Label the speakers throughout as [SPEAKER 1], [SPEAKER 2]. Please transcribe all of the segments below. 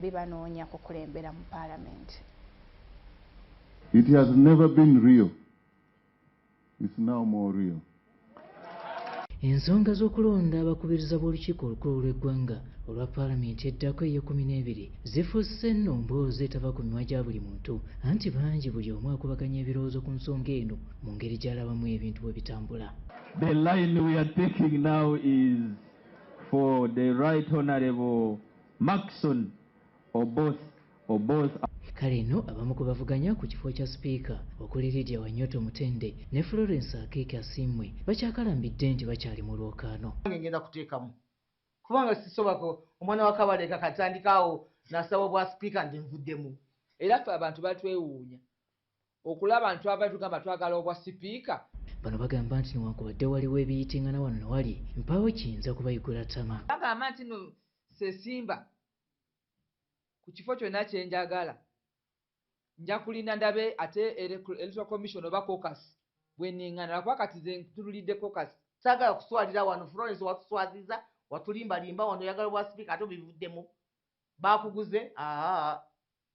[SPEAKER 1] bibanoonya kukulembera mu Parliament.
[SPEAKER 2] It has never been real. It's now more real.
[SPEAKER 3] Ensonga z'okulonda abakubiriza b'olukiiko olukulu lw'eggwanga olwa Paalamenti eddako eyo-12 zifuuse nnomboozi etava ku mimwa gya buli muntu anti bangi buli omu akubaganya ebirowoozo ku nsonga eno mu ngeri gy'alabamu ebintu bwe bitambula.
[SPEAKER 4] The line we are taking now is for the Right Honourable Maxon Oboth.
[SPEAKER 3] Kale eno abamu ku bavuganya ku kifo kya sipiika okuli Lydia Wanyoto Mutende ne Florence Akeeke Asiimwe bakyakalambidde nti bakyali mu lwokaano.
[SPEAKER 5] Ngenda kuteekamu kubanga sisobako omwana wa Kabaleka katandikaawo n'asaba bwa sipiika ndi nvuddemu.
[SPEAKER 6] Era ffe abantu batwewuunya okulaba abantu abatugamba twagala obwa sipiika.
[SPEAKER 3] Bano bagamba nti newankubadde waliwo ebiyitingana wano newali mpaawo kiyinza kubayigula ttama.
[SPEAKER 6] Bagamba nti no Sesimba ku kifo kyonna kye njagala nja kulinda ndabe ate Electoral Commission oba caucus bw'enneŋŋana lwakuba kati ze ntululidde caucus.
[SPEAKER 5] Saagala kuswalira wano Florence watuswaziza watulimbalimba wano oyagala obwa sipiika ate obivuddemu baakuguze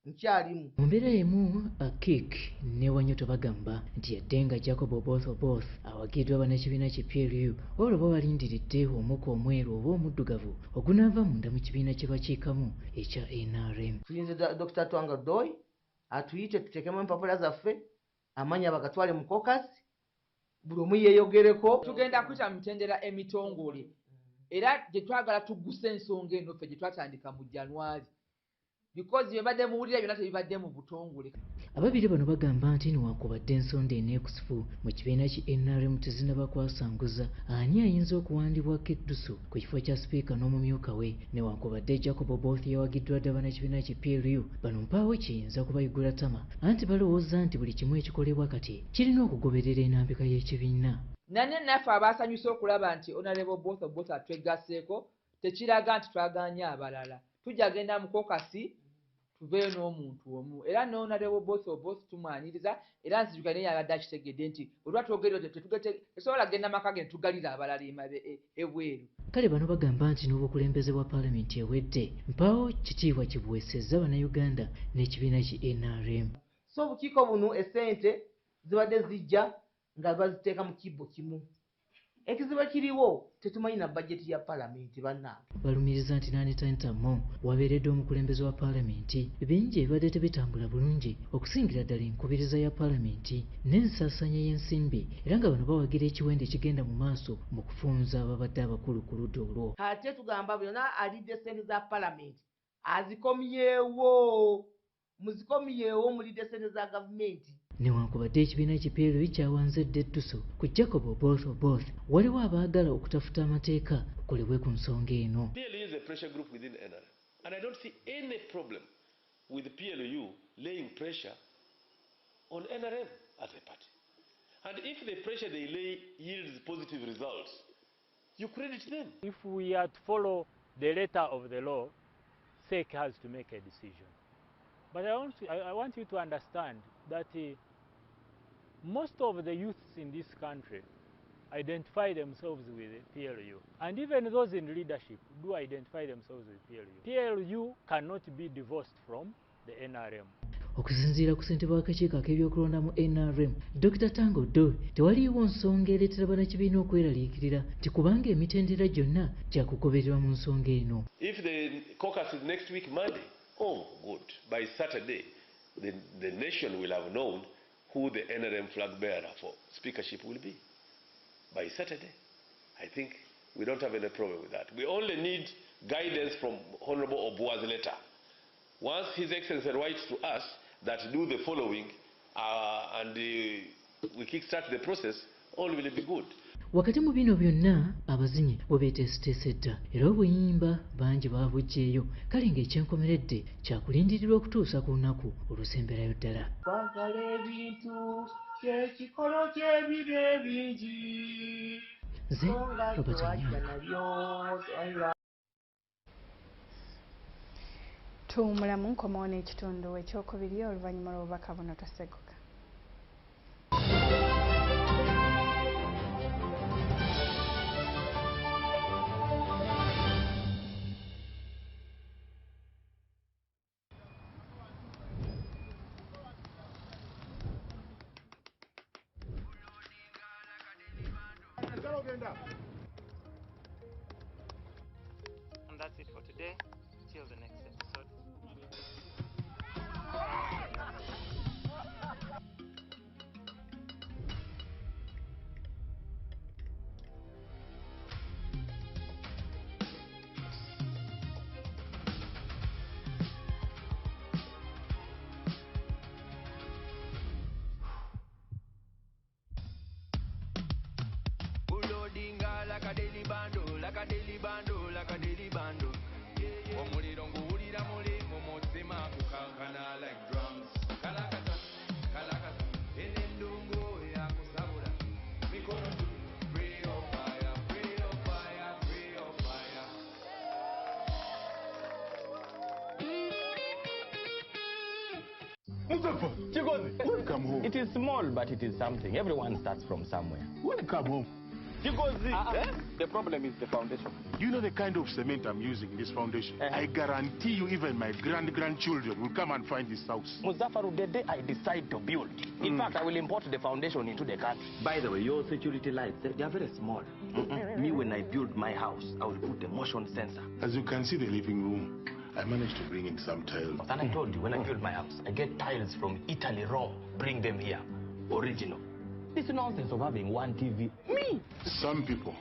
[SPEAKER 5] nkyalimu.
[SPEAKER 3] Mu mbeera emu Akeeke ne Wanyoto bagamba nti yadde nga Jacob Oboth awagiddwa bannakibiina ki PLU olwo balindiridde omukka omweru oba omuddugavu ogunaava munda mu kibiina kye bakiikamu ekya NRM.
[SPEAKER 5] Tuyinze Dr. Twanga Doy atuyite tuteekemu empapula zaffe amanya bagatwale mu caucus buli omu yeeyogereko.
[SPEAKER 6] Tugenda kuyita mu mitendera emitongole era gye twagala tugguse ensonga eno ffe gye twatandika mu January. Because byebadde muwulira byonna tebibadde mu butongole.
[SPEAKER 3] Ababiri bano bagamba nti newankubadde ensonda enekusifu mu kibiina ki NRM tezinnaba kwasanguza ani ayinza okuwandibwako eddusu ku kifo kya sipiika n'omumyuka we newankubadde Jacob Oboth yawagiddwa dda bannakibiina ki PLU bano mpaawo kiyinza kubayigula ttama anti balowooza nti buli kimu ekikolebwa kati kirina okugoberera enambika y'ekibiina.
[SPEAKER 6] Nane naffe abaasanyusa okulaba nti Honourable Oboth atwegasseeko tekiraga nti twaganya abalala. Tujja genda mu kokasi tuve n'omuntu omu era n'Honourable Oboth tumwaniriza era nzijukira naye yabadde akitegedde nti olwa twogerera tesobola kugenda maka ge tugalira abalala ebweru.
[SPEAKER 3] Kale bano bagamba nti n'obukulembeze bwa Paalamenti ewedde mpaawo kitiibwa kibuweesezza bannayuganda n'ekibiina ki NRM.
[SPEAKER 5] So obukiiko buno essente zibadde zijja nga baziteeka mu kibbo kimu. Ekizibu kiriwo tetumanyi na bajeti ya Paalamenti bannange.
[SPEAKER 3] Balumiriza nti n'anetantamo wabeeredde omukulembeze wa Paalamenti bingi ebibadde tebitambula bulungi okusingira ddala enkubiriza ya Paalamenti n'ensaasanya y'ensimbi era nga bano bawagira ekiwendo ekigenda mu maaso mu kufunza ababadde abakulu ku ludda olwo.
[SPEAKER 5] Ate tugamba byonna alidde ssente za Paalamenti azikomyewo muzikomyewo mulidde ssente za gavumenti.
[SPEAKER 3] Newankubadde ekibiina ki PLU kyawanze dda eddusu ku Jacob Oboth waliwo abaagala okutafuta amateeka kukolebwe ku nsonga eno.
[SPEAKER 7] PLU is a pressure group within NRM and I don't see any problem with PLU laying pressure on NRM as a party. And if the pressure they lay yields positive results, you credit them.
[SPEAKER 8] If we are to follow the letter of the law, SEC has to make a decision. But I want you to understand that most of the youths in this country identify themselves with PLU. And even those in leadership do identify themselves with PLU. PLU cannot be divorced from the NRM.
[SPEAKER 3] Okusinziira ku ssentebe w'akakiiko ak'ebyokulonda mu NRM, Dr. Tango Doe, tewaliiwo nsonga ereetera bannakibiina okweraliikirira nti kubanga emitendera gyonna gyakugobererwa mu nsonga eno.
[SPEAKER 7] If the caucus is next week Monday, oh good, by Saturday the nation will have known who the NRM flag bearer for speakership will be. By Saturday, I think we don't have any problem with that. We only need guidance from Honourable Oboth's letter. Once His Excellency writes to us that do the following and we kickstart the process, all will be good.
[SPEAKER 3] Wakati mu bino byonna abazinyi bwe beeteeseteese dda era obuyimba bangi baabuggyeeyo kale ng'ekyenkomeredde kyakulindirirwa okutuusa ku lunaku olusemberayo ddala.
[SPEAKER 5] Twagala ebintu kyekikolo ky'ebibe bingi.
[SPEAKER 3] Nze Robert Onyango.
[SPEAKER 1] Tuwummulamu nkomawo n'ekitundu ekyokubiri oluvannyuma lw'obubaka buno toseguka.
[SPEAKER 9] And that's it for today. Till the next episode.
[SPEAKER 10] Like a daily bando, like a daily bando, like a daily bando. Omulirongo ulira mulimu mutima kukankana like drums. Kalakata, kalakata, enendungo ya kusabula. Mikono tu, free of fire, free of fire, free of fire.
[SPEAKER 11] Mustafa, welcome home. It is small, but it is something. Everyone starts from somewhere. Welcome home. Because the problem is the foundation.
[SPEAKER 12] You know the kind of cement I'm using in this foundation? I guarantee you even my grandchildren will come and find this house.
[SPEAKER 11] Muzafaru, the day I decide to build, in fact, I will import the foundation into the country. By the way, your security lights, they are very small. Me, when I build my house, I will put a motion sensor.
[SPEAKER 12] As you can see, the living room, I managed to bring in some tiles.
[SPEAKER 11] And I told you, when I build my house, I get tiles from Italy raw, bring them here, original. This nonsense of having one TV. Me!
[SPEAKER 12] Some people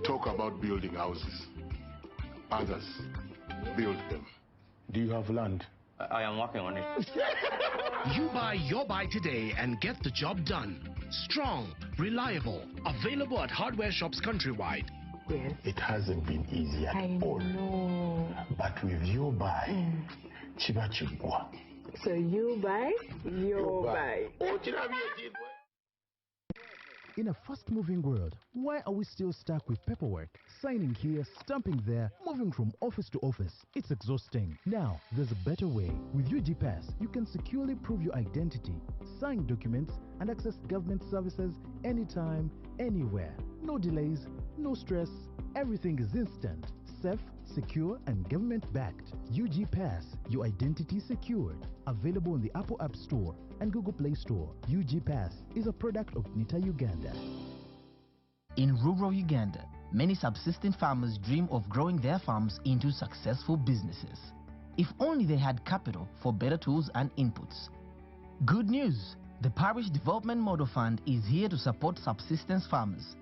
[SPEAKER 12] talk about building houses. Others build them. Do you have land?
[SPEAKER 11] I am working on it.
[SPEAKER 13] You buy your buy today and get the job done. Strong, reliable, available at hardware shops countrywide.
[SPEAKER 12] Yes. It hasn't been easy at all.
[SPEAKER 14] No.
[SPEAKER 12] But with your buy, chiba chibwa.
[SPEAKER 14] So you buy, your buy.
[SPEAKER 15] In a fast-moving world, why are we still stuck with paperwork? Signing here, stamping there, moving from office to office. It's exhausting. Now, there's a better way. With UG Pass, you can securely prove your identity, sign documents, and access government services anytime, anywhere. No delays, no stress. Everything is instant, safe, secure, and government-backed. UG Pass, your identity secured. Available on the Apple App Store and Google Play Store. UG Pass is a product of NITA Uganda.
[SPEAKER 16] In rural Uganda, many subsistence farmers dream of growing their farms into successful businesses. If only they had capital for better tools and inputs. Good news! The Parish Development Model Fund is here to support subsistence farmers.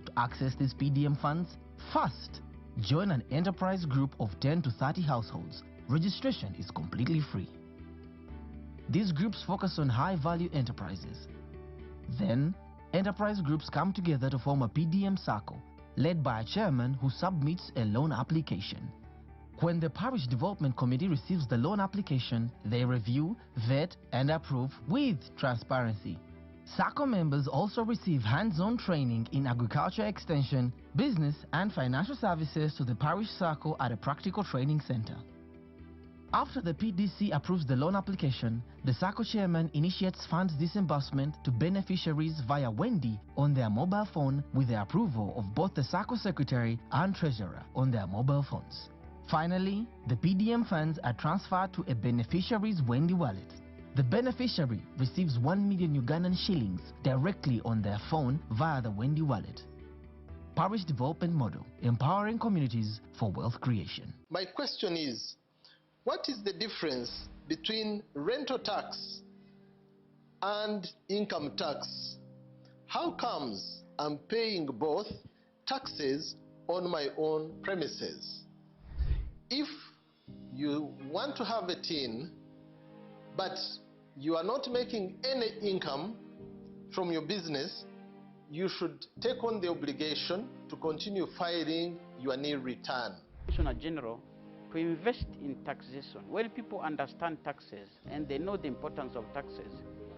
[SPEAKER 16] To access these PDM funds, first, join an enterprise group of 10 to 30 households. Registration is completely free. These groups focus on high-value enterprises. Then, enterprise groups come together to form a PDM circle, led by a chairman who submits a loan application. When the Parish Development Committee receives the loan application, they review, vet, and approve with transparency. SACCO members also receive hands-on training in agriculture extension, business, and financial services to the Parish Circle at a practical training center. After the PDC approves the loan application, the SACCO chairman initiates funds disbursement to beneficiaries via Wendy on their mobile phone with the approval of both the SACCO secretary and treasurer on their mobile phones. Finally, the PDM funds are transferred to a beneficiary's Wendy wallet. The beneficiary receives 1 million Ugandan shillings directly on their phone via the Wendy wallet. Parish Development Model, empowering communities for wealth creation.
[SPEAKER 17] My question is, what is the difference between rental tax and income tax? How comes I'm paying both taxes on my own premises? If you want to have a tin, but you are not making any income from your business, you should take on the obligation to continue filing your nil return.
[SPEAKER 18] Commissioner General, to invest in taxation, when people understand taxes and they know the importance of taxes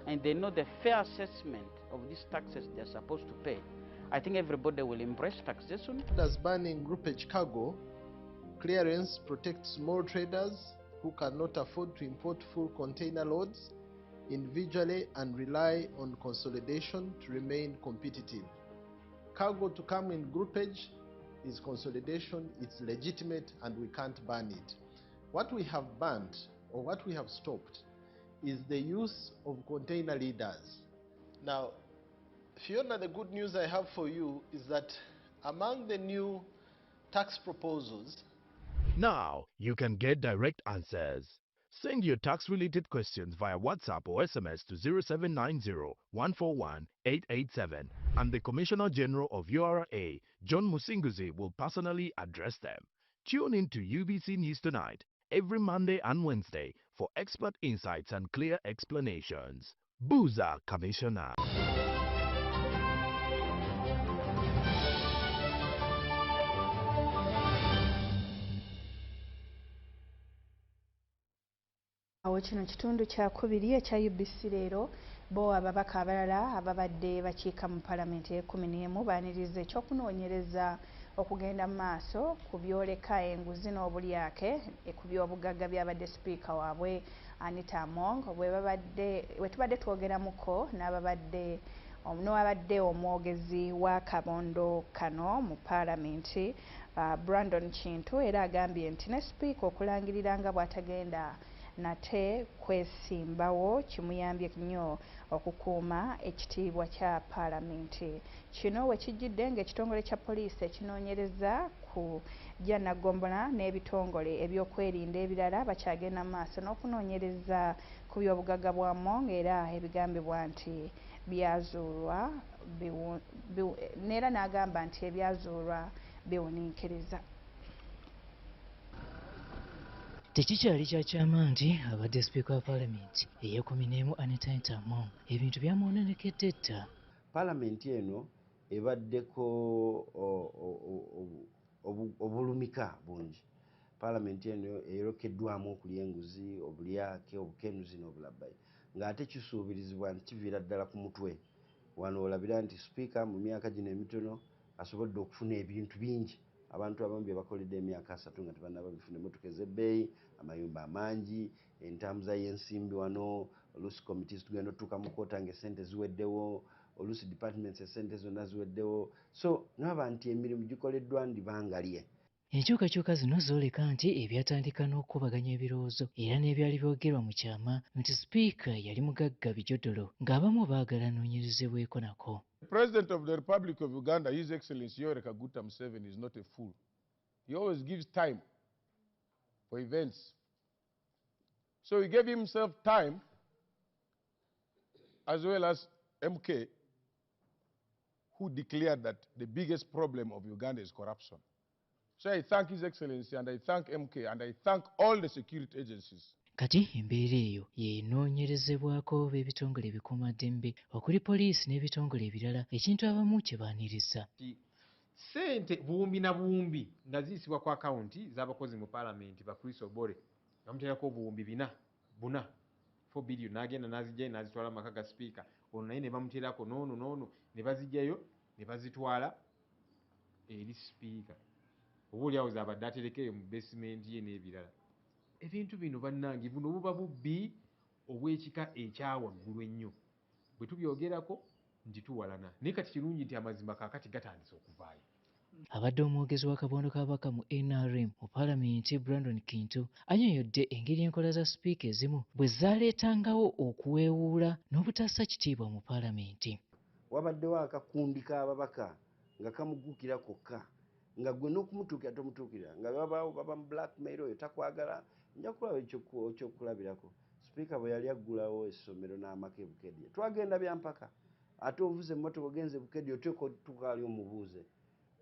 [SPEAKER 18] and they know the fair assessment of these taxes they're supposed to pay, I think everybody will embrace taxation.
[SPEAKER 17] As banning groupage cargo, clearance protects small traders who cannot afford to import full container loads individually and rely on consolidation to remain competitive. Cargo to come in groupage is consolidation, it's legitimate, and we can't ban it. What we have banned, or what we have stopped, is the use of container leaders. Now, Fiona, the good news I have for you is that among the new tax proposals,
[SPEAKER 13] Now you can get direct answers. Send your tax-related questions via WhatsApp or SMS to 0790-141-887 and the Commissioner General of URA, John Musinguzi, will personally address them. Tune in to UBC News Tonight every Monday and Wednesday for expert insights and clear explanations. Buza Commissioner.
[SPEAKER 1] Awo kino kitundu kyakubiri ekya UBC Leero bo ababaka abalala ababadde bakiika mu Paalamenti e11 baaniriza ekyokunoonyereza okugenda mu maaso ku byoleka enguzi n'obulyake ku byobugagga byabadde sipiika waabwe Anita Among we tubadde twogeramuko n'ababadde omwogezi wa kabondo kano mu Paalamenti Brandon Kintu era agambye nti ne sipiika okulangirira nga bw'atagenda nate kwesimbawo kimuyambye nnyo okukuuma ekitiibwa kya Paalamenti. Kino we kijjidde ng'ekitongole kya poliisi ekinoonyereza ku Jannagombola n'ebitongole ebyokwerinda ebirala bakyagenda mu maaso n'okunoonyereza ku byobugagga bwa Among era ebigambibwa nti byazuulwa n'era n'agamba nti ebyazuulwa biwuniikiriza.
[SPEAKER 3] Tekikyali kyakyama nti abadde sipiika wa Paalamenti e11 Anita Among ebintu byamwononekedde dda.
[SPEAKER 19] Paalamenti eno ebaddeko obulumika bungi. Paalamenti eno eyolekeddwamu okulya enguzi, obulyake, obukenuzi n'obulabbayi ng'ate kisuubirizibwa nti kiviira ddala ku mutwe. Wano olabira nti sipiika mu myaka gino emitono asobodde okufuna ebintu bingi. Abantu abamu bye bakoledde emyaka 3 nga tebannaba bifuna, emmotoka ez'ebbeeyi, amayumba amangi, entambuza y'ensimbi wano, oluusi committees tugenda otuuka mu kkoota ng'essente ziweddewo, oluusi departments essente zonna ziweddewo. So naba nti emirimu gikoleddwa ndibangalye.
[SPEAKER 3] Enkyukakyuka zino zooleka nti ebyatandika n'okukubaganya ebirowoozo era n'ebyali byogerwa mu kyama nti sipiika yali mugagga bijodolo ng'abamu baagala anoonyerezebweko nako.
[SPEAKER 12] The President of the Republic of Uganda, His Excellency Yoweri Kaguta Museveni, is not a fool. He always gives time for events. So he gave himself time, as well as MK, who declared that the biggest problem of Uganda is corruption. So I thank His Excellency and I thank MK and I thank all the security agencies.
[SPEAKER 3] Kati embeera eyo yeenoonyerezebwako b'ebitongole ebikuumaddembe okuli poliisi n'ebitongole ebirala ekintu abamu kye baaniriza.
[SPEAKER 20] Ssente buwumbi na buwumbi nga ziyisibwa ku akawunti z'abakozi mu Paalamenti ba Chris Obore bamuteerako obuwumbi 4 4 billion n'agenda n'azijjayo n'azitwala mu maka ga sipiika ono naye ne bamuteerako noono ne bazijjayo ne bazitwala eri sipiika oboolyawo zaabadde aterekeyo mu besimenti ye n'ebirala. Ebintu bino bannange buno buba bubbi obw'ekika ekyawaggulu ennyo bwe tubyogerako nti tuwalana naye kati kirungi nti amazima kaakati gatandise okuvaayo.
[SPEAKER 3] Abadde omwogezi wa kabondo k'ababaka mu NRM mu Paalamenti Brandon Kintu annyonnyodde engeri enkola za sipiika ezimu bwe zaaleetangawo okuweewuula n'obutassa kitiibwa mu Paalamenti.
[SPEAKER 19] Wabaddewo akakundi k'ababaka nga kamuguukira kokka nga gwe n'okumutuukira tomutuukira nga baba mu blackmail oyo takwagala. Nja kulaba ekyokulabirako sipiika bwe yali aggulawo essomero n'amaka ebukedye twagenda byampaka ate ovuze emmotoka ogenze bukedye oteeka otukaali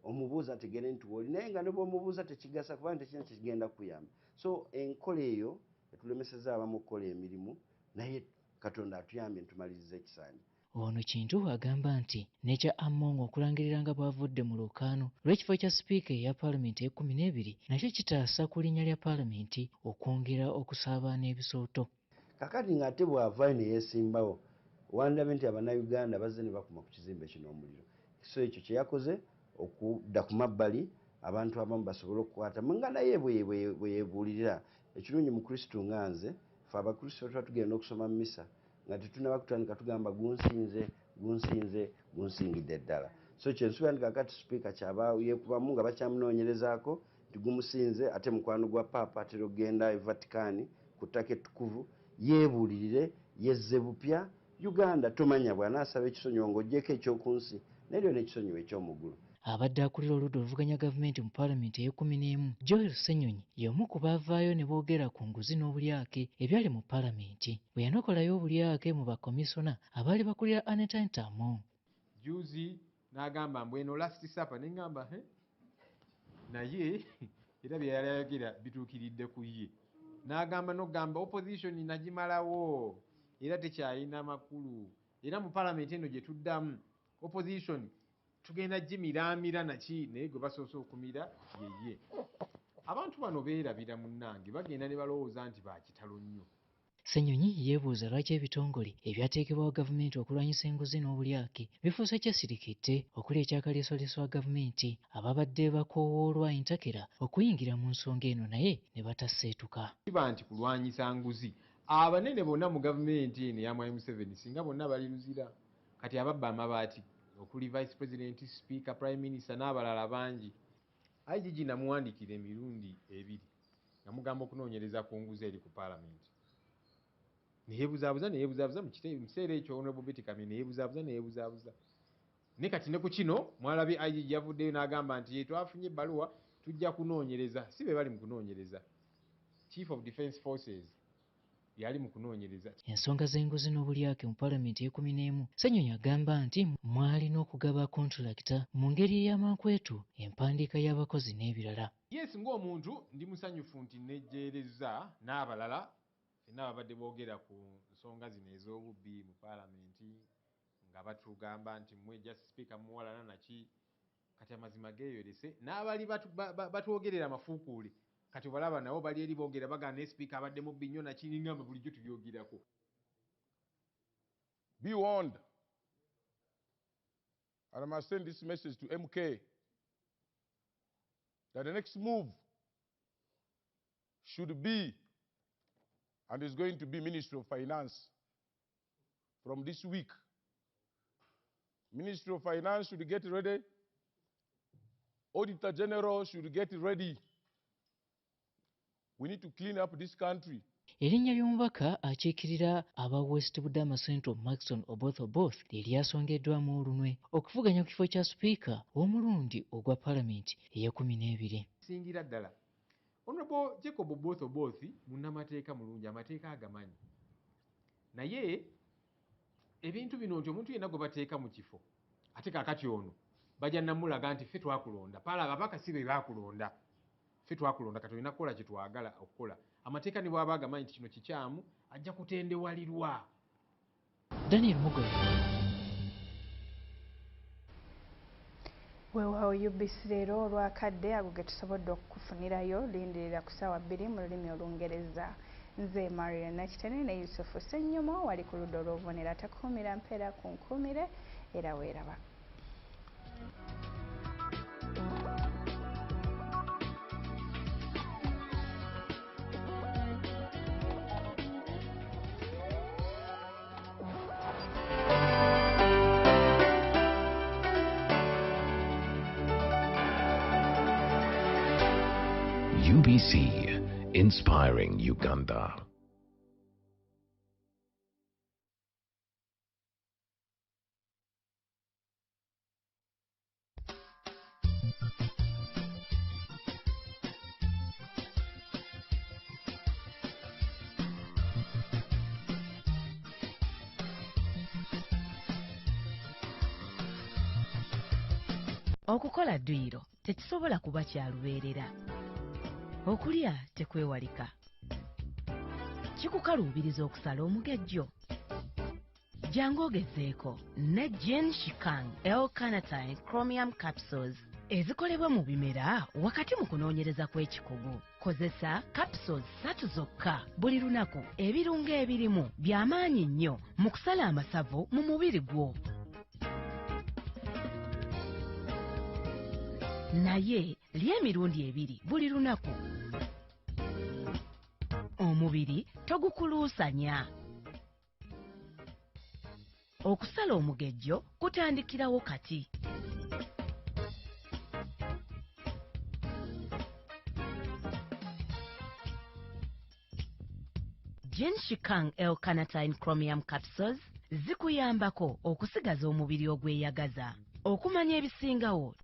[SPEAKER 19] omubuuza ategere nti woli naye nga ne bw'omubuuza tekigasa kubanga tekina kigenda kuyamba. So enkola eyo etulemeseza abamu okukola emirimu naye Katonda atuyambye ntumaliriza ekisaanyi.
[SPEAKER 3] Ono Kintu agamba nti n'ekya Among okulangirira nga bw'avudde mu lwokaano lw'ekifo kya sipiika eya Paalamenti e12 nakyo kitaasa ku linnya lya Paalamenti okwongera okusaabaana ebisooto.
[SPEAKER 19] Kakati ng'ate bw'avaayo ne yeesimbawo wandabe nti Abannayuganda bazze ne bakuma ku kizimbe kino omuliro. So ekyo kye yakoze okudda ku mabbali abantu abamu basobole okukwatamu nga naye bwe yeebuulirira. Ekirungi mu Kristo nga nze ffe Abakristo tuba tugenda okusoma mu misa nga tetunaba kutandika tugamba gunsingidde ddala. So kyensuubira nti kakati sipiika kyaba yeekubamu nga bakyamunoonyerezaako nti gumusinze ate mukwano gwa Paapa atera okugenda e Vatican ku ttaka ettukuvu yeebuulirire yezze bupya Uganda tomanya bw'anaasaba ekisonyiwo ng'oggyeko ekyokunsi neryo n'ekisonyiwo eky'omugulu.
[SPEAKER 3] Abadde akulira oludda oluvuganya gavumenti mu Paalamenti ey'e11 Joel Ssenyonyi y'omu ku baavaayo ne boogera ku nguzi n'obulyake ebyali mu Paalamenti bwe yanokolayo obulyake mu bakomisona abaali bakulira Aneta Ntamu.
[SPEAKER 20] Juzi n'agamba mbu eno last supper ne ŋŋamba naye era bye yali ayogera bituukiridde ku ye. N'agamba n'ogamba opposition nagimalawo era tekyalina makulu era mu Paalamenti eno gye tuddamu opposition tugenda gimiramira naki naye gwe basoose okumira yeye. Abantu bano beerabira munnange bagenda ne balowooza nti bakitalo nnyo.
[SPEAKER 3] Ssenyonyi yeebuuza lwaki ebitongole ebyateekebwawo gavumenti okulwanyisa enguzi n'obulyake bifuuse kyesirikidde okuli ekyakaliisoliiso wa gavumenti ababadde bakoowoolwa entakera okuyingira mu nsonga eno naye ne bataseetuka.
[SPEAKER 20] Kiba nti kulwanyisa nguzi abanene bonna mu gavumenti eno ya Mwai Museveni singa bonna bali luzira kati ababba amabaati okuli Vice President, Speaker, Prime Minister n'abalala bangi. IGG namuwandiikira emirundi 2 namugamba okunoonyereza ku nguzi eri ku Paalamenti. Neyeebuzaabuza mu kiseera ekyo Honorable Betty Kamya neyeebuzaabuza. Ne kati ne ku kino mwalabye IGG yavuddeyo n'agamba nti twafunye ebbaluwa tujja kunoonyereza. Si be bali mu kunoonyereza. Chief of Defence Forces yali mu kunoonyereza.
[SPEAKER 3] Ensonga z'enguzi n'obulyake mu Paalamenti ey'e11 Ssenyonyi agamba nti mwalina okugaba kontulakita mu ngeri ey'amankwetu empandiika y'abakozi n'ebirala.
[SPEAKER 20] Yes, ng'omuntu ndi musanyufu nti nejjeereza n'abalala ffenna ababadde boogera ku nsonga zino ez'obubbi mu Paalamenti nga batugamba nti mmwe just speaker muwalana naki kati amazima geeyolese n'abali batwogerera amafuukuule kati balaba nabo bali eri boogera bagana ne speaker abadde mubbi nnyo naki ngamba bulijjo tubyogerako.
[SPEAKER 12] Be warned. And I must send this message to MK that the next move should be and is going to be Ministry of Finance from this week. Ministry of Finance should get ready. Auditor General should get ready. We need to clean up this country.
[SPEAKER 3] Erinnya ly'omubaka akiikirira aba West Budama Central Maxon Oboth lye lyasongeddwamu olunwe okuvuganya ku kifo kya sipiika w'omulundi ogwa Paalamenti eya12.
[SPEAKER 20] Singira ddala Honorable Jacob Oboth munnamateeka mulungi amateeka agamanyi naye ebintu bino nti omuntu yenna gwe bateeka mu kifo ate kaakati ono bajja namulaga nti ffe twakulonda ababaka si be baakulonda ffe twakulonda kati olina kukola kye twagala okukola. Amateeka ne bw'aba agamanyi nti kino kikyamu ajja kutendewalirwa.
[SPEAKER 3] Daniel Mugoye.
[SPEAKER 1] Weewaawo UBC Leero olwakadde ago ge tusobodde okukufunirayo lindirira ku ssaawa 2 mu lulimi Olungereza. Nze Marion Nakitene ne Yusufu Ssenyomo wali ku ludda olw'obubonero atakuumira mpeera ku nkuumire era weeraba.
[SPEAKER 13] UBC, inspiring Uganda.
[SPEAKER 21] Okukola dduyiro tekisobola kuba kya lubeerera. Okulya tekwewalika. Kikukaluubiriza okusala omugejjo. Jangu ogezeeko ne Jane Shikang L-carnitine chromium capsules ezikolebwa mu bimera wakati mu kunoonyereza kw'ekikugu. Kozesa capsules 3 zokka buli lunaku. Ebirungo ebirimu by'amaanyi nnyo mu kusala amasavu mu mubiri gwo. Naye lya emirundi 2 buli lunaku. Omubiri togukuluusanya. Okusala omugejjo kutandikirawo kati. Jane Shikang L-carnitine chromium capsules zikuyambako okusigaza omubiri ogweyagaza. Okumanya ebisingawo,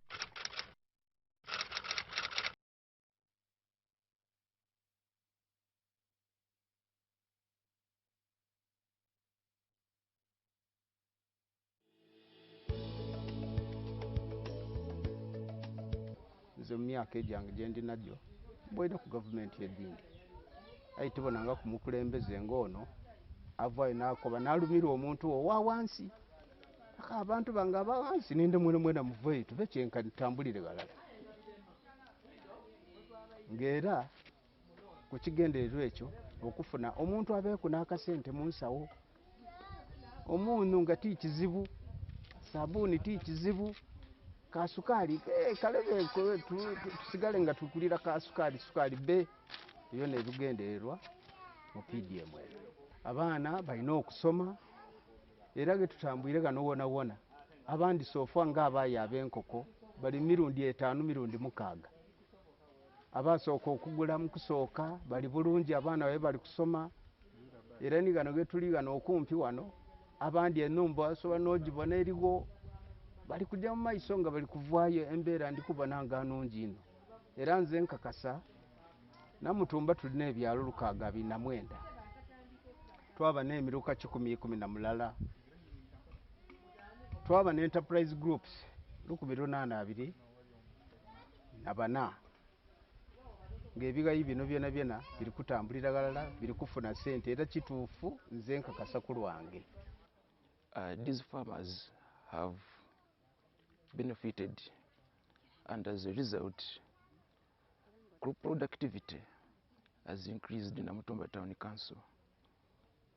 [SPEAKER 2] nze mu myaka egyange gye ndi nagyo bwena ku gavumenti y'eddiini ayi tubonanga ku mukulembeze ng'ono avaayo n'akoba n'alumirwa omuntu owa wansi aka abantu bange aba wansi ninde mwena muveeyo tube kyenkani tutambulire balala ng'era ku kigendererwa ekyo okufuna omuntu abeeku n'akasente mu nsawo omuunu nga ti kizibu sabuuni ti kizibu kasukaali kalebe tusigale nga tukulira sukaali be eyo n'ebigendererwa mu PDM abaana balina okusoma era ge tutambwire gano wona abandi sofa ng'abaayi ab'enkoko bali mirundi 5 mirundi 6 abasooka okugula mu kusooka bali bulungi abaana babe bali kusoma era ni gano ge tuli gano okumpi wano abandi ennumba asobola n'ogibona eriwo bali kujja mu maiso nga bali kuvaayo embeera ndi kubona nga nnungi ino era nze nkakasa Namutumba tulina ebyalo 629 twaba n'emiruka 110 twaba n'enterprise groups 182 ng'ebigayi bino byona biri kutambulira galala biri kufuna sente era kituufu nze nkakasa ku lwange.
[SPEAKER 22] These farmers have benefited, and as a result crop productivity has increased in Namutumba Town Council.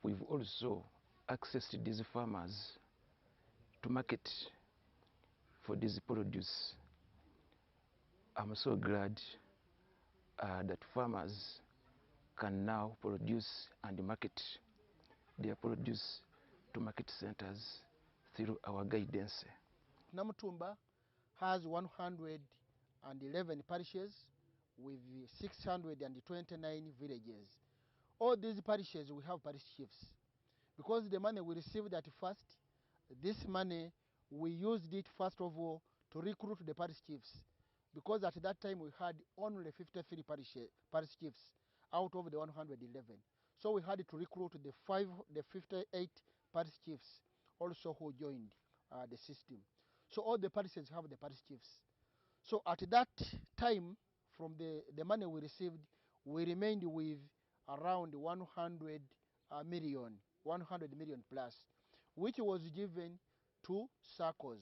[SPEAKER 22] We've also accessed these farmers to market for this produce. I'm so glad that farmers can now produce and market their produce to market centers through our guidance.
[SPEAKER 23] Namutumba has 111 parishes with 629 villages. All these parishes we have parish chiefs. Because the money we received at first, this money we used it first of all to recruit the parish chiefs. Because at that time we had only 53 parish chiefs out of the 111. So we had to recruit the 58 parish chiefs also who joined the system. So all the parishes have the parish chiefs. So at that time, from the money we received, we remained with around 100 million plus, which was given to circles.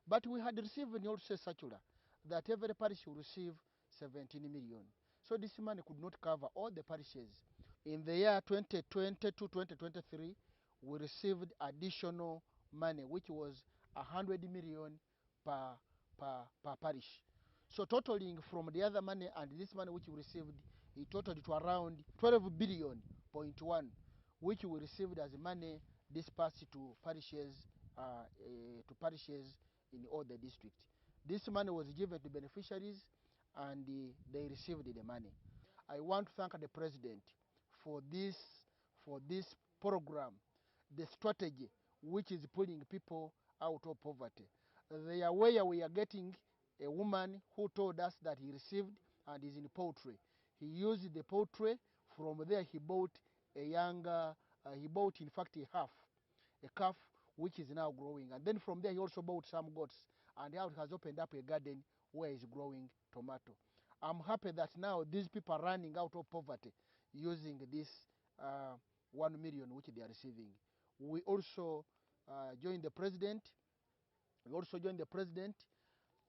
[SPEAKER 23] But we had received also circular that every parish will receive 17 million. So this money could not cover all the parishes. In the year 2020 to 2023, we received additional money, which was 100 million per parish. So totaling from the other money and this money which we received, it totaled to around 12 billion point 1, which we received as money dispersed to parishes in all the districts. This money was given to beneficiaries and they received the money. I want to thank the President for this program, the strategy which is pulling people out of poverty. They are where we are getting a woman who told us that he received and is in poultry. He used the poultry. From there he bought he bought in fact a calf which is now growing. And then from there he also bought some goats, and now he has opened up a garden where he's growing tomato. I'm happy that now these people are running out of poverty using this 1 million which they are receiving. We also joined the president.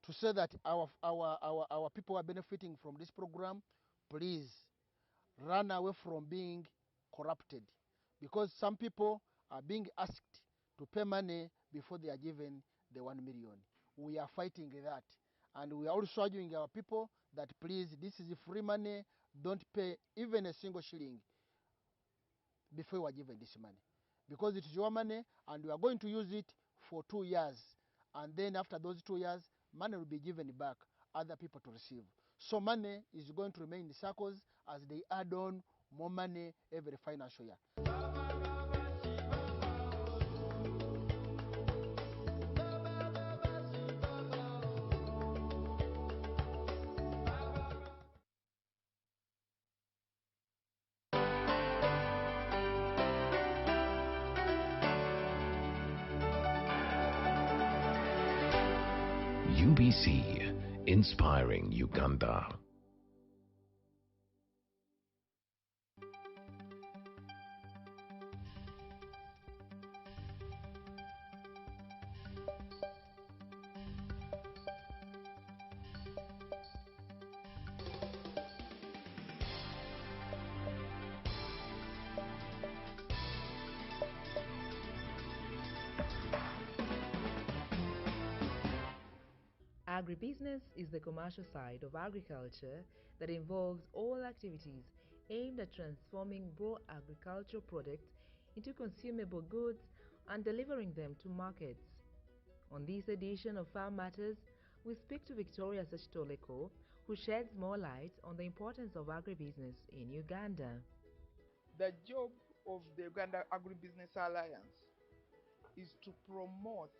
[SPEAKER 23] To say that our people are benefiting from this program. Please run away from being corrupted, because some people are being asked to pay money before they are given the 1 million. We are fighting that, and we are also urging our people that please, this is free money, don't pay even a single shilling before you are given this money, because it is your money and we are going to use it for 2 years, and then after those 2 years money will be given back other people to receive. So money is going to remain in the circles as they add on more money every financial year.
[SPEAKER 13] UBC, inspiring Uganda.
[SPEAKER 4] Agribusiness is the commercial side of agriculture that involves all activities aimed at transforming raw agricultural products into consumable goods and delivering them to markets. On this edition of Farm Matters, we speak to Victoria Sachitoleko, who sheds more light on the importance of agribusiness in Uganda.
[SPEAKER 6] The job of the Uganda Agribusiness Alliance is to promote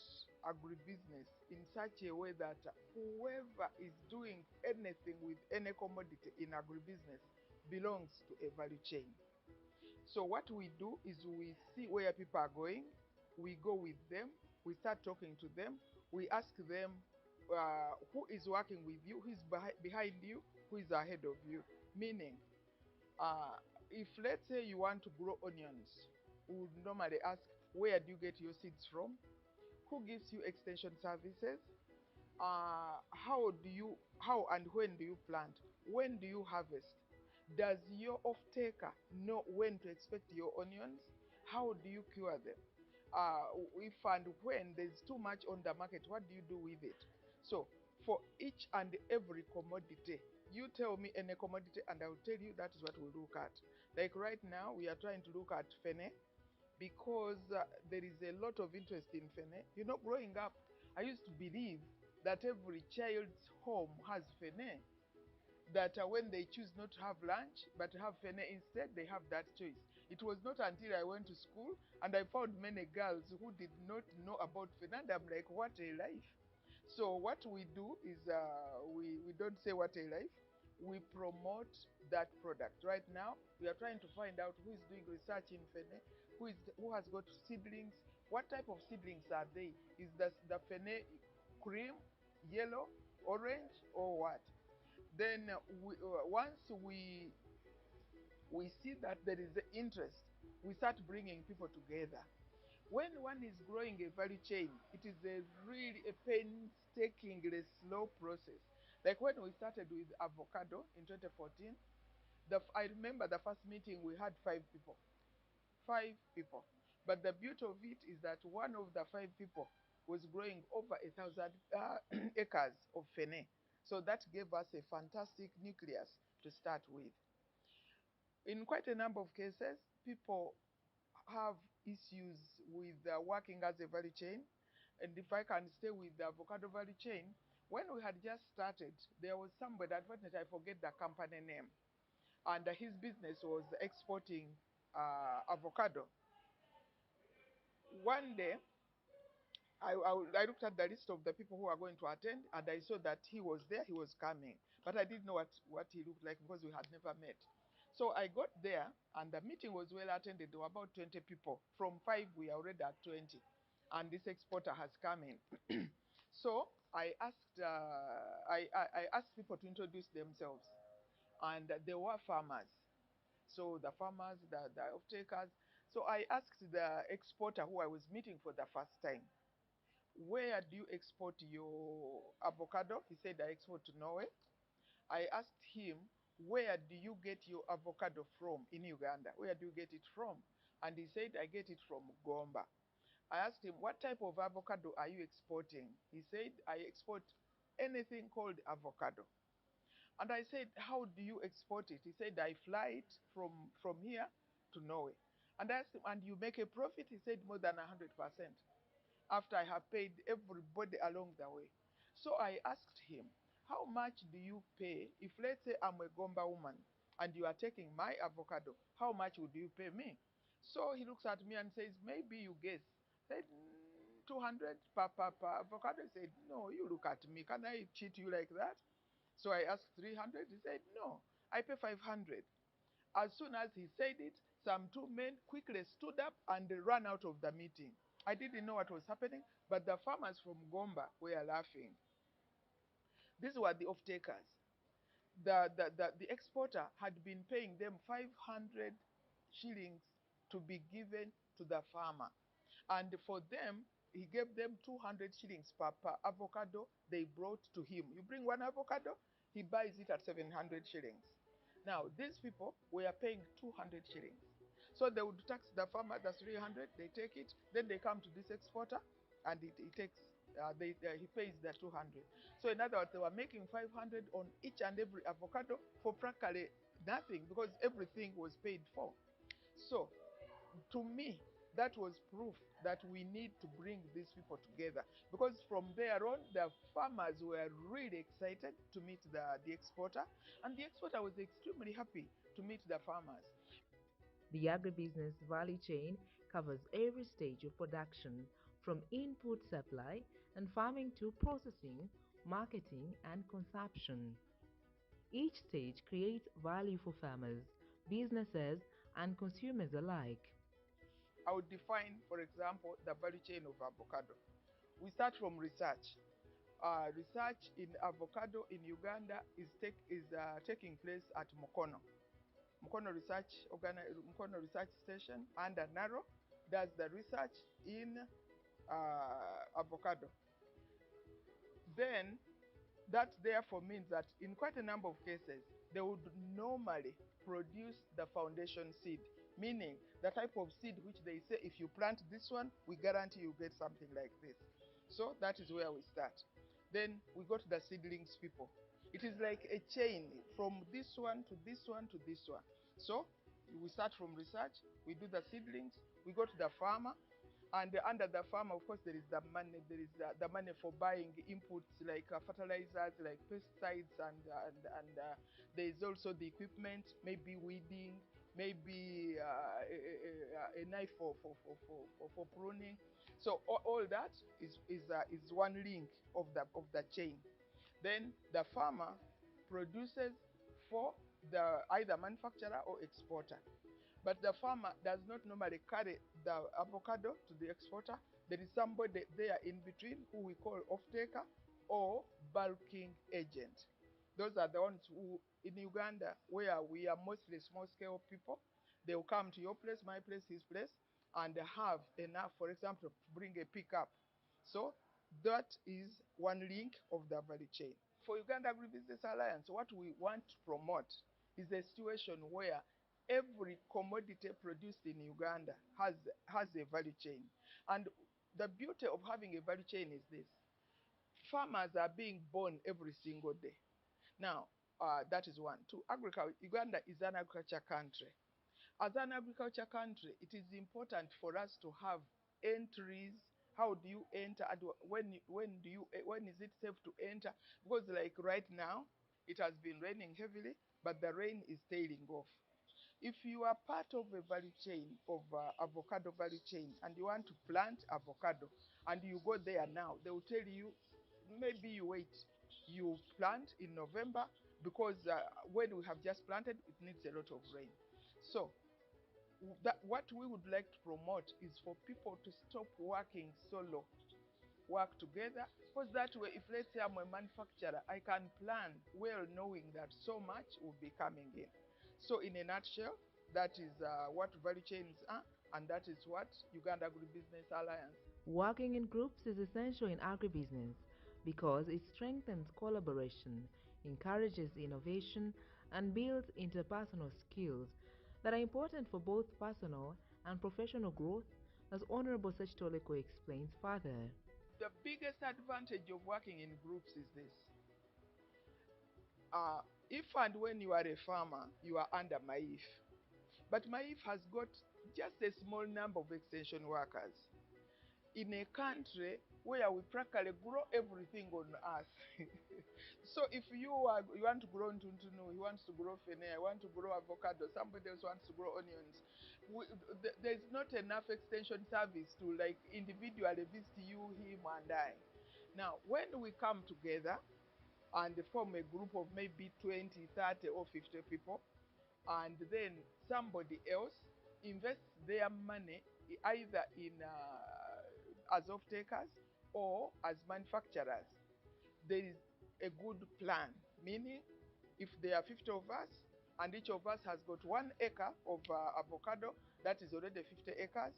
[SPEAKER 6] agribusiness in such a way that whoever is doing anything with any commodity in agribusiness belongs to a value chain. So what we do is we see where people are going, we go with them, we start talking to them, we ask them who is working with you, who is behind you, who is ahead of you. Meaning, if let's say you want to grow onions, we would normally ask, where do you get your seeds from? Who gives you extension services? How and when do you plant? When do you harvest? Does your off-taker know when to expect your onions? How do you cure them? If and when there's too much on the market, what do you do with it? So for each and every commodity, you tell me any commodity and I will tell you that is what we'll look at. Like right now, we are trying to look at fene, because there is a lot of interest in fene. You know, growing up, I used to believe that every child's home has fene, that when they choose not to have lunch but to have fene instead, they have that choice. It was not until I went to school and I found many girls who did not know about fene, and I'm like, what a life. So what we do is we don't say what a life, we promote that product. Right now, we are trying to find out who is doing research in fene, who has got seedlings, what type of seedlings are they? Is the fene cream, yellow, orange, or what? Then once we see that there is interest, we start bringing people together. When one is growing a value chain, it is really a painstakingly slow process. Like when we started with avocado in 2014, I remember the first meeting we had 5 people. 5 people. But the beauty of it is that one of the 5 people was growing over 1,000 acres of fene. So that gave us a fantastic nucleus to start with. In quite a number of cases, people have issues with working as a value chain. And if I can stay with the avocado value chain, when we had just started, there was somebody, unfortunately I forget the company name, and his business was exporting avocado. One day, I looked at the list of the people who are going to attend, and I saw that he was there, he was coming. But I didn't know what he looked like because we had never met. So I got there, and the meeting was well attended. There were about 20 people. From 5, we are already at 20. And this exporter has come in. So I asked people to introduce themselves. And they were farmers. So the farmers, the off-takers. So I asked the exporter who I was meeting for the first time, where do you export your avocado? He said, I export to Norway. I asked him, where do you get your avocado from in Uganda? Where do you get it from? And he said, I get it from Gomba. I asked him, what type of avocado are you exporting? He said, I export anything called avocado. And I said, how do you export it? He said, I fly it from here to Norway. And I asked him, and you make a profit? He said, more than 100%. After I have paid everybody along the way. So I asked him, how much do you pay if, let's say, I'm a Gomba woman and you are taking my avocado, how much would you pay me? So he looks at me and says, maybe you guess. I said, 200 per avocado. He said, no, you look at me. Can I cheat you like that? So I asked 300. He said, no, I pay 500. As soon as he said it, some 2 men quickly stood up and ran out of the meeting. I didn't know what was happening, but the farmers from Gomba were laughing. These were the off-takers. The exporter had been paying them 500 shillings to be given to the farmer. And for them, he gave them 200 shillings per avocado they brought to him. You bring one avocado, he buys it at 700 shillings. Now, these people were paying 200 shillings. So they would tax the farmer, that's 300, they take it, then they come to this exporter, and he takes, he pays the 200. So in other words, they were making 500 on each and every avocado for practically nothing, because everything was paid for. So, to me, that was proof that we need to bring these people together, because from there on, the farmers were really excited to meet the exporter, and the exporter was extremely happy to meet the farmers.
[SPEAKER 4] The agribusiness value chain covers every stage of production, from input supply and farming to processing, marketing, and consumption. Each stage creates value for farmers, businesses, and consumers alike.
[SPEAKER 6] I would define, for example, the value chain of avocado. We start from research. Research in avocado in Uganda is taking place at Mukono. Mukono Research Station under Narrow does the research in avocado. Then that therefore means that in quite a number of cases, they would normally produce the foundation seed, meaning the type of seed which they say, if you plant this one, we guarantee you get something like this. So that is where we start. Then we go to the seedlings people. It is like a chain from this one to this one to this one. So we start from research, we do the seedlings, we go to the farmer, and under the farmer, of course, there is the money. There is the money for buying inputs like fertilizers, like pesticides, and there is also the equipment, maybe weeding, maybe a knife for pruning. So all that is one link of the chain. Then the farmer produces for the either manufacturer or exporter. But the farmer does not normally carry the avocado to the exporter. There is somebody there in between who we call off-taker or bulking agent. Those are the ones who, in Uganda, where we are mostly small-scale people, they will come to your place, my place, his place, and have enough, for example, to bring a pickup. So that is one link of the value chain. For Uganda Agribusiness Alliance, what we want to promote is a situation where every commodity produced in Uganda has a value chain. And the beauty of having a value chain is this. Farmers are being born every single day. Now, that is one. Two, agriculture. Uganda is an agriculture country. As an agriculture country, it is important for us to have entries. How do you enter? When is it safe to enter? Because like right now, it has been raining heavily, but the rain is tailing off. If you are part of a value chain of avocado value chain and you want to plant avocado and you go there now, they will tell you, maybe you wait. You plant in November because when we have just planted, it needs a lot of rain. So what we would like to promote is for people to stop working solo, work together, because that way, if let's say I'm a manufacturer, I can plan well knowing that so much will be coming in. So in a nutshell, that is what value chains are, and that is what Uganda Agribusiness Alliance.
[SPEAKER 4] Working in groups is essential in agribusiness because it strengthens collaboration, encourages innovation, and builds interpersonal skills that are important for both personal and professional growth, as Honorable Sechitoleko explains further.
[SPEAKER 6] The biggest advantage of working in groups is this. If and when you are a farmer, you are under MAY18. But MAY18 has got just a small number of extension workers. In a country where we practically grow everything on earth. So if you want to grow ntuntunu, you want to grow fene, you want to grow avocado, somebody else wants to grow onions, there's not enough extension service to like individually visit you, him, and I. Now, when we come together and form a group of maybe 20, 30, or 50 people, and then somebody else invests their money either in as off-takers or as manufacturers, there is a good plan, meaning if there are 50 of us and each of us has got 1 acre of avocado, that is already 50 acres.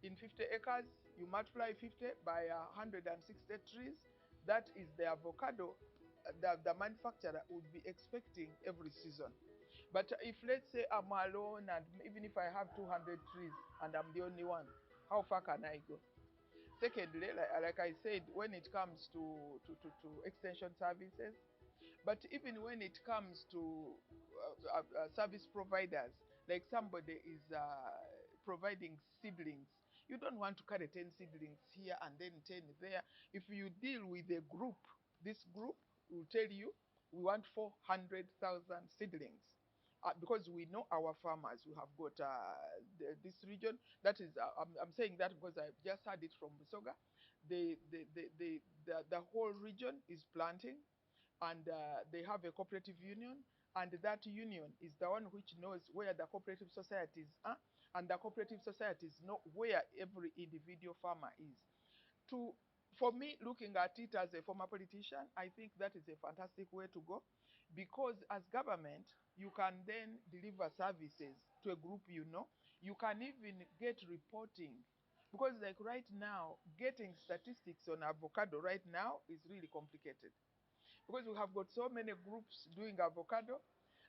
[SPEAKER 6] In 50 acres, you multiply 50 by 160 trees. That is the avocado the manufacturer would be expecting every season. But if, let's say, I'm alone, and even if I have 200 trees and I'm the only one, how far can I go? Secondly, like I said, when it comes to extension services, but even when it comes to service providers, like somebody is providing seedlings, you don't want to carry 10 seedlings here and then 10 there. If you deal with a group, this group will tell you, we want 400,000 seedlings. Because we know our farmers, we have got this region. That is, I'm saying that because I just heard it from Busoga. The whole region is planting, and they have a cooperative union, and that union is the one which knows where the cooperative societies are, and the cooperative societies know where every individual farmer is. For me, looking at it as a former politician, I think that is a fantastic way to go, because as government, you can then deliver services to a group you know. You can even get reporting, because like right now, getting statistics on avocado right now is really complicated, because we have got so many groups doing avocado.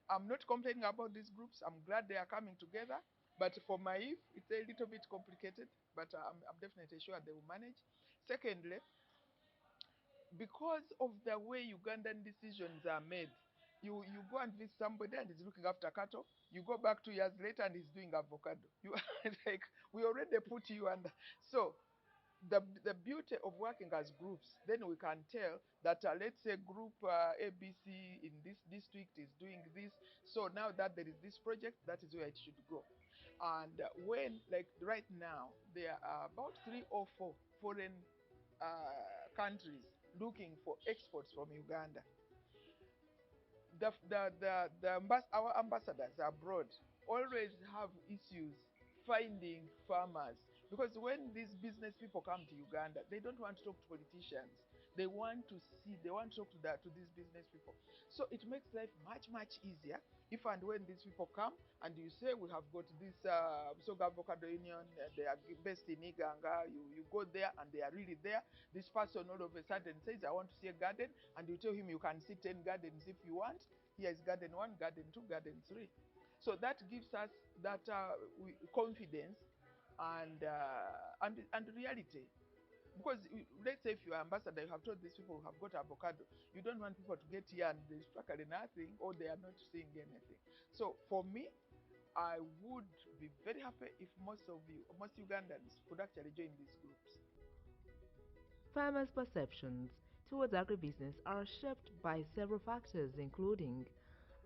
[SPEAKER 6] I'm not complaining about these groups. I'm glad they are coming together. But for Maif, it's a little bit complicated, but I'm definitely sure they will manage. Secondly, because of the way Ugandan decisions are made, you go and visit somebody and he's looking after cattle. You go back 2 years later and he's doing avocado. Like, we already put you under. So the beauty of working as groups, then we can tell that let's say group ABC in this district is doing this. So now that there is this project, that is where it should go. And when, like right now, there are about 3 or 4 foreign countries looking for exports from Uganda. Our ambassadors abroad always have issues finding farmers, because when these business people come to Uganda, they don't want to talk to politicians. They want to talk to these business people. So it makes life much, much easier if and when these people come and you say, we have got this Soga Avocado Union, they are based in Iganga. You go there and they are really there. This person all of a sudden says, I want to see a garden, and you tell him you can see 10 gardens if you want. Here is garden 1, garden 2, garden 3. So that gives us that confidence and reality. Because let's say if you are ambassador, you have told these people who have got avocado, you don't want people to get here and there's practically nothing, or they are not seeing anything. So for me, I would be very happy if most Ugandans could actually join these groups.
[SPEAKER 4] Farmers' perceptions towards agribusiness are shaped by several factors, including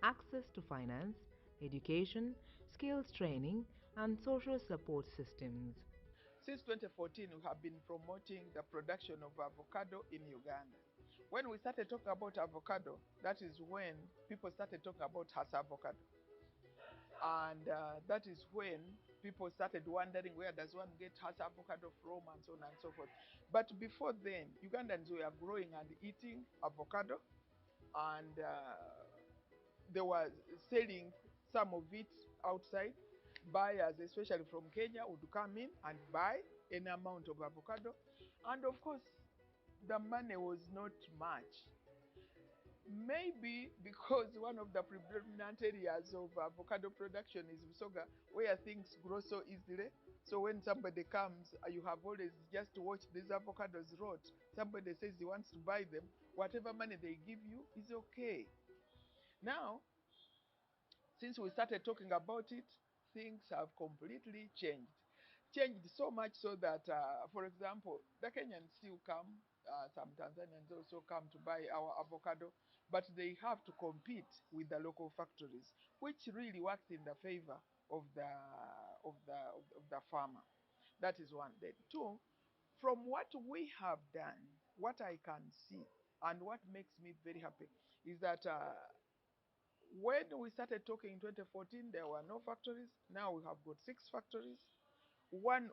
[SPEAKER 4] access to finance, education, skills training, and social support systems.
[SPEAKER 6] Since 2014, we have been promoting the production of avocado in Uganda. When we started talking about avocado, that is when people started talking about Hasa avocado. And that is when people started wondering, where does one get Hasa avocado from, and so on and so forth. But before then, Ugandans were growing and eating avocado, and they were selling some of it outside. Buyers, especially from Kenya, would come in and buy an amount of avocado. And of course, the money was not much. Maybe because one of the predominant areas of avocado production is Busoga, where things grow so easily. So when somebody comes, you have always just to watch these avocados rot. Somebody says he wants to buy them. Whatever money they give you is okay. Now, since we started talking about it, things have completely changed. Changed so much so that, for example, the Kenyans still come, some Tanzanians also come to buy our avocado, but they have to compete with the local factories, which really works in the favor of the farmer. That is one. Then 2, from what we have done, what I can see, and what makes me very happy is that when we started talking in 2014, there were no factories. Now we have got 6 factories. One